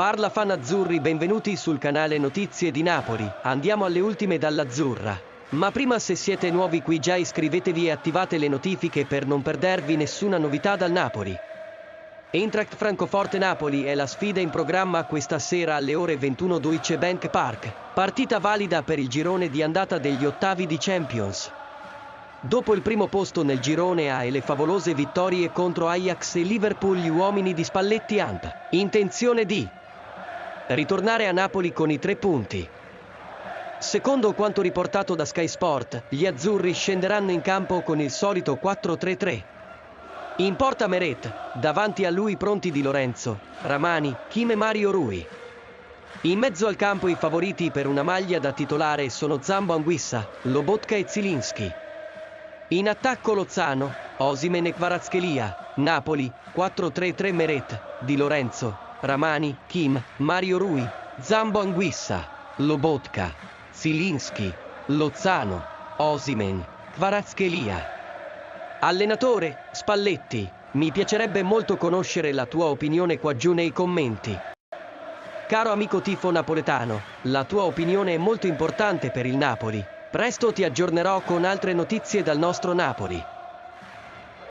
Parla fan azzurri, benvenuti sul canale Notizie di Napoli. Andiamo alle ultime dall'Azzurra. Ma prima, se siete nuovi qui, già iscrivetevi e attivate le notifiche per non perdervi nessuna novità dal Napoli. Eintracht Francoforte Napoli è la sfida in programma questa sera alle ore 21 Deutsche Bank Park. Partita valida per il girone di andata degli ottavi di Champions. Dopo il primo posto nel girone A e le favolose vittorie contro Ajax e Liverpool, gli uomini di Spalletti hanno intenzione di ritornare a Napoli con i 3 punti. Secondo quanto riportato da Sky Sport, gli azzurri scenderanno in campo con il solito 4-3-3. In porta Meret, davanti a lui pronti Di Lorenzo, Ramani, Kim e Mario Rui. In mezzo al campo i favoriti per una maglia da titolare sono Zambo Anguissa, Lobotka e Zielinski. In attacco Lozano, Osimhen e Kvaratskhelia. Napoli, 4-3-3 Meret, Di Lorenzo, Ramani, Kim, Mario Rui, Zambo Anguissa, Lobotka, Zielinski, Lozano, Osimhen, Kvaratskhelia. Allenatore, Spalletti, mi piacerebbe molto conoscere la tua opinione qua giù nei commenti. Caro amico tifo napoletano, la tua opinione è molto importante per il Napoli. Presto ti aggiornerò con altre notizie dal nostro Napoli.